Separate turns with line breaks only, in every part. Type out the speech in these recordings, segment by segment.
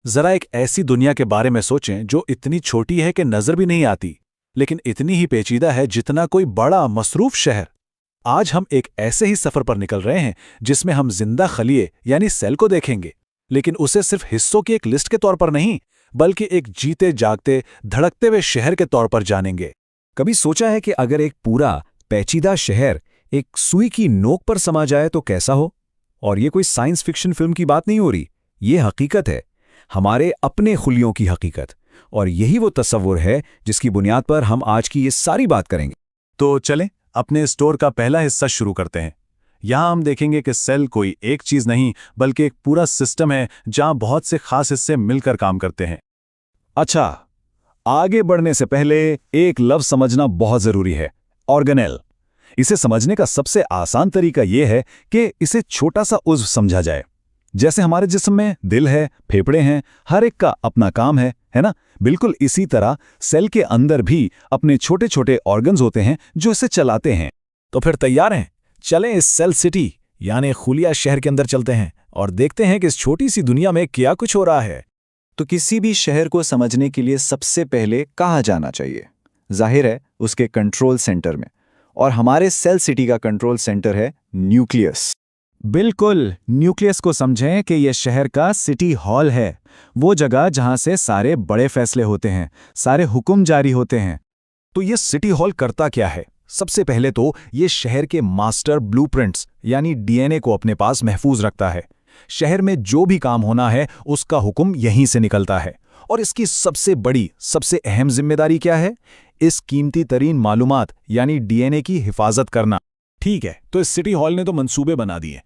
जरा एक ऐसी दुनिया के बारे में सोचें जो इतनी छोटी है कि नजर भी नहीं आती, लेकिन इतनी ही पेचीदा है जितना कोई बड़ा मसरूफ शहर। आज हम एक ऐसे ही सफर पर निकल रहे हैं जिसमें हम जिंदा खलिए यानी सेल को देखेंगे, लेकिन उसे सिर्फ हिस्सों की एक लिस्ट के तौर पर नहीं, बल्कि एक जीते जागते धड़कते हुए शहर के तौर पर जानेंगे।
कभी सोचा है कि अगर एक पूरा पेचीदा शहर एक सुई की नोक पर समा जाए तो कैसा हो? और ये कोई साइंस फिक्शन फिल्म की बात नहीं हो रही, ये हकीकत है, हमारे अपने खुलियों की हकीकत। और यही वो तस्वुर है जिसकी बुनियाद पर हम आज की ये सारी बात करेंगे।
तो चलें अपने स्टोर का पहला हिस्सा शुरू करते हैं। यहाँ हम देखेंगे कि सेल कोई एक चीज नहीं बल्कि एक पूरा सिस्टम है जहाँ बहुत से खास हिस्से मिलकर काम करते हैं।
अच्छा, आगे बढ़ने से पहले एक लफ्ज समझना बहुत जरूरी है, ऑर्गेनेल। इसे समझने का सबसे आसान तरीका यह है कि इसे छोटा सा उज़्व समझा जाए। जैसे हमारे जिस्म में दिल है, फेफड़े हैं, हर एक का अपना काम है ना? बिल्कुल इसी तरह सेल के अंदर भी अपने छोटे छोटे ऑर्गन्स होते हैं जो इसे चलाते हैं।
तो फिर तैयार हैं? चलें इस सेल सिटी यानी खुलिया शहर के अंदर चलते हैं और देखते हैं कि इस छोटी सी दुनिया में क्या कुछ हो रहा है।
तो किसी भी शहर को समझने के लिए सबसे पहले कहाँ जाना चाहिए? जाहिर है उसके कंट्रोल सेंटर में, और हमारे सेल सिटी का कंट्रोल सेंटर है न्यूक्लियस।
बिल्कुल, न्यूक्लियस को समझें कि यह शहर का सिटी हॉल है, वो जगह जहां से सारे बड़े फैसले होते हैं, सारे हुक्म जारी होते हैं।
तो ये सिटी हॉल करता क्या है? सबसे पहले तो ये शहर के मास्टर ब्लूप्रिंट्स यानी डीएनए को अपने पास महफूज रखता है। शहर में जो भी काम होना है उसका हुक्म यहीं से निकलता है। और इसकी सबसे बड़ी, सबसे अहम जिम्मेदारी क्या है? इस कीमती तरीन मालूमात यानी डीएनए की हिफाजत करना। ठीक है, तो इस सिटी हॉल ने तो मंसूबे बना दिए।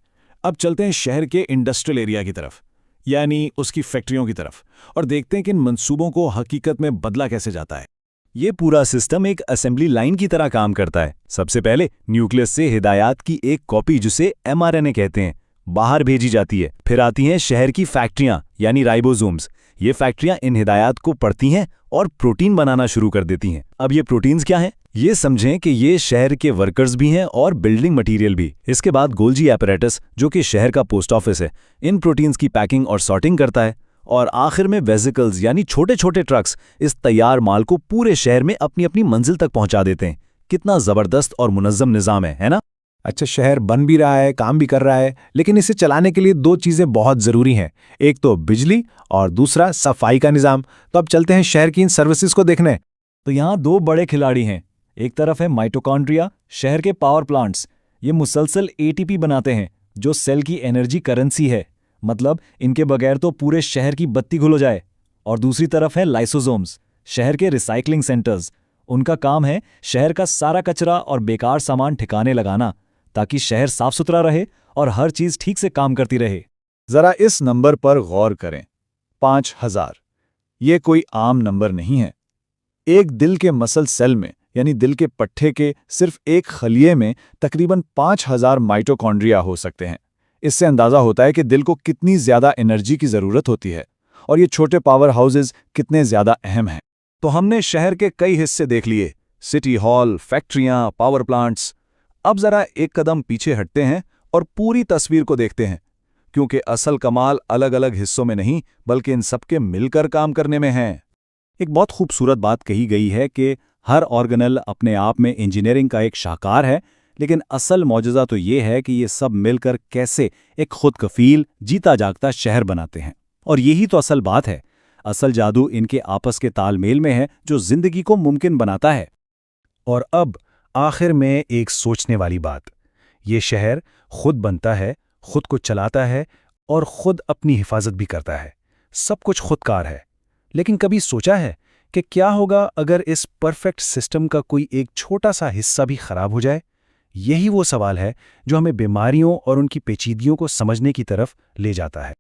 अब चलते हैं शहर के इंडस्ट्रियल एरिया की तरफ, यानी उसकी फैक्ट्रियों की तरफ, और देखते हैं कि इन मंसूबों को हकीकत में बदला कैसे जाता है।
ये पूरा सिस्टम एक असेंबली लाइन की तरह काम करता है। सबसे पहले न्यूक्लियस से हिदायत की एक कॉपी, जिसे एमआरएनए कहते हैं, बाहर भेजी जाती है। फिर आती हैं शहर की फैक्ट्रियां यानी राइबोसोम्स। ये फैक्ट्रियां इन हिदायत को पढ़ती हैं और प्रोटीन बनाना शुरू कर देती हैं। अब ये प्रोटीन्स क्या हैं? ये समझें कि ये शहर के वर्कर्स भी हैं और बिल्डिंग मटेरियल भी। इसके बाद गोल्जी एपरेटस, जो कि शहर का पोस्ट ऑफिस है, इन प्रोटीन्स की पैकिंग और सॉर्टिंग करता है। और आखिर में वेसिकल्स यानी छोटे छोटे ट्रक्स इस तैयार माल को पूरे शहर में अपनी अपनी मंजिल तक पहुंचा देते हैं। कितना जबरदस्त और मुनज्जम निज़ाम है ना?
अच्छा, शहर बन भी रहा है, काम भी कर रहा है, लेकिन इसे चलाने के लिए दो चीजें बहुत जरूरी हैं। एक तो बिजली और दूसरा सफाई का निजाम। तो अब चलते हैं शहर की इन सर्विसेज को देखने।
तो यहाँ दो बड़े खिलाड़ी हैं। एक तरफ है माइटोकॉन्ड्रिया, शहर के पावर प्लांट्स। ये मुसलसल एटीपी बनाते हैं जो सेल की एनर्जी करेंसी है, मतलब इनके बगैर तो पूरे शहर की बत्ती गुल हो जाए। और दूसरी तरफ है लाइसोसोम्स, शहर के रिसाइकलिंग सेंटर्स। उनका काम है शहर का सारा कचरा और बेकार सामान ठिकाने लगाना, ताकि शहर साफ सुथरा रहे और हर चीज ठीक से काम करती रहे।
जरा इस नंबर पर गौर करें, 5000। ये कोई आम नंबर नहीं है। एक दिल के मसल सेल में यानी दिल के पट्टे के सिर्फ एक खलिए में तकरीबन 5000 माइटोकॉन्ड्रिया हो सकते हैं। इससे अंदाजा होता है कि दिल को कितनी ज्यादा एनर्जी की जरूरत होती है और ये छोटे पावर हाउसेज कितने ज्यादा अहम हैं। तो हमने शहर के कई हिस्से देख लिए, सिटी हॉल, फैक्ट्रियां, पावर प्लांट्स। अब जरा एक कदम पीछे हटते हैं और पूरी तस्वीर को देखते हैं, क्योंकि असल कमाल अलग अलग हिस्सों में नहीं बल्कि इन सबके मिलकर काम करने में है।
एक बहुत खूबसूरत बात कही गई है कि हर ऑर्गेनेल अपने आप में इंजीनियरिंग का एक शाहकार है, लेकिन असल मौजज़ा तो ये है कि ये सब मिलकर कैसे एक खुद कफील, जीता जागता शहर बनाते हैं। और यही तो असल बात है। असल जादू इनके आपस के तालमेल में है जो जिंदगी को मुमकिन बनाता है।
और अब आखिर में एक सोचने वाली बात, ये शहर खुद बनता है, खुद को चलाता है और खुद अपनी हिफाजत भी करता है। सब कुछ खुदकार है। लेकिन कभी सोचा है कि क्या होगा अगर इस परफेक्ट सिस्टम का कोई एक छोटा सा हिस्सा भी खराब हो जाए? यही वो सवाल है जो हमें बीमारियों और उनकी पेचीदगियों को समझने की तरफ ले जाता है।